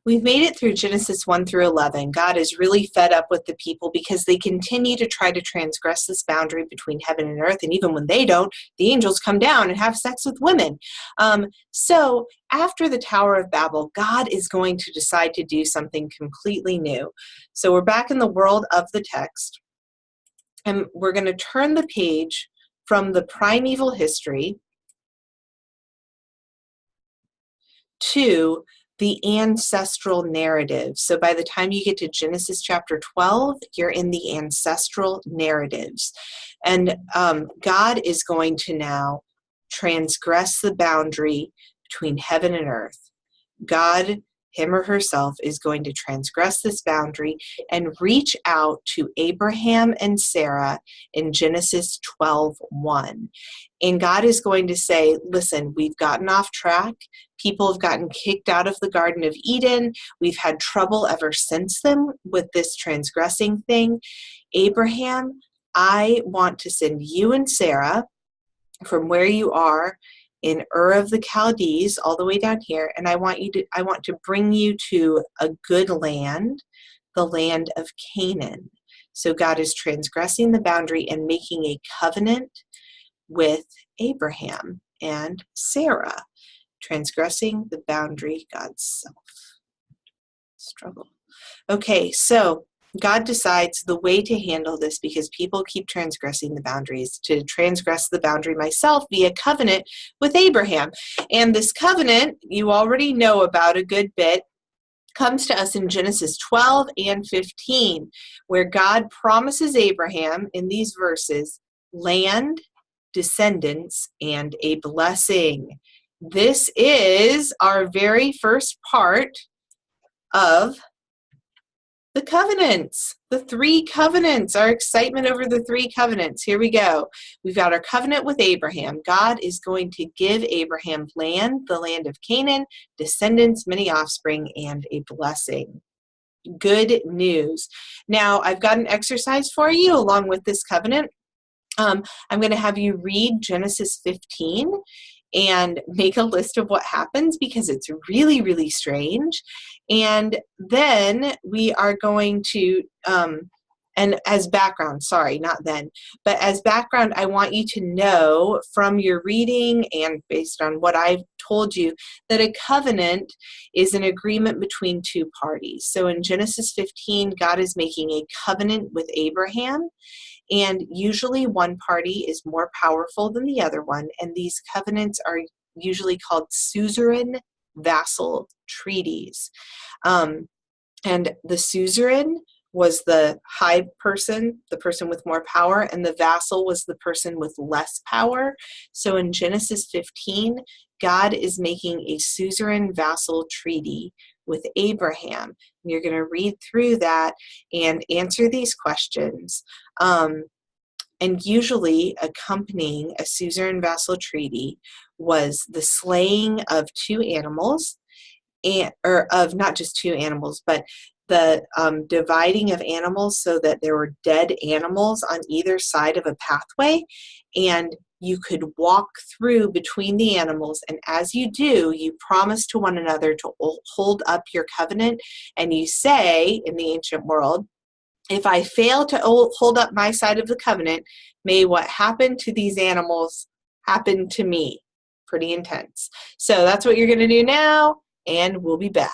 We've made it through Genesis 1 through 11. God is really fed up with the people because they continue to try to transgress this boundary between heaven and earth. And even when they don't, the angels come down and have sex with women. So after the Tower of Babel, God is going to decide to do something completely new. So we're back in the world of the text. And we're going to turn the page from the primeval history to the ancestral narrative. So by the time you get to Genesis chapter 12, you're in the ancestral narratives. And God is going to now transgress the boundary between heaven and earth. God, him or herself, is going to transgress this boundary and reach out to Abraham and Sarah in Genesis 12:1. And God is going to say, listen, we've gotten off track. People have gotten kicked out of the Garden of Eden. We've had trouble ever since then with this transgressing thing. Abraham, I want to send you and Sarah from where you are in Ur of the Chaldees all the way down here, and I want to bring you to a good land, the land of Canaan. So God is transgressing the boundary and making a covenant with Abraham and Sarah, transgressing the boundary, God's self. Struggle. Okay, so God decides the way to handle this, because people keep transgressing the boundaries, to transgress the boundary myself via covenant with Abraham. And this covenant, you already know about a good bit, comes to us in Genesis 12 and 15, where God promises Abraham in these verses land, descendants, and a blessing. This is our very first part of the covenants, the three covenants, our excitement over the three covenants. Here we go. We've got our covenant with Abraham. God is going to give Abraham land, the land of Canaan, descendants, many offspring, and a blessing. Good news. Now, I've got an exercise for you along with this covenant. I'm going to have you read Genesis 15 and make a list of what happens, because it's really, really strange. And then we are going to, and as background, sorry, not then, but as background, I want you to know from your reading and based on what I've told you that a covenant is an agreement between two parties. So in Genesis 15, God is making a covenant with Abraham. And usually one party is more powerful than the other one. And these covenants are usually called suzerain vassal treaties. And the suzerain was the high person, the person with more power, and the vassal was the person with less power. So in Genesis 15, God is making a suzerain vassal treaty with Abraham. You're going to read through that and answer these questions. And usually accompanying a suzerain vassal treaty was the slaying of two animals, or of not just two animals, but the dividing of animals so that there were dead animals on either side of a pathway, and you could walk through between the animals. And as you do, you promise to one another to hold up your covenant. And you say, in the ancient world, if I fail to hold up my side of the covenant, may what happened to these animals happen to me. Pretty intense. So that's what you're going to do now, and we'll be back.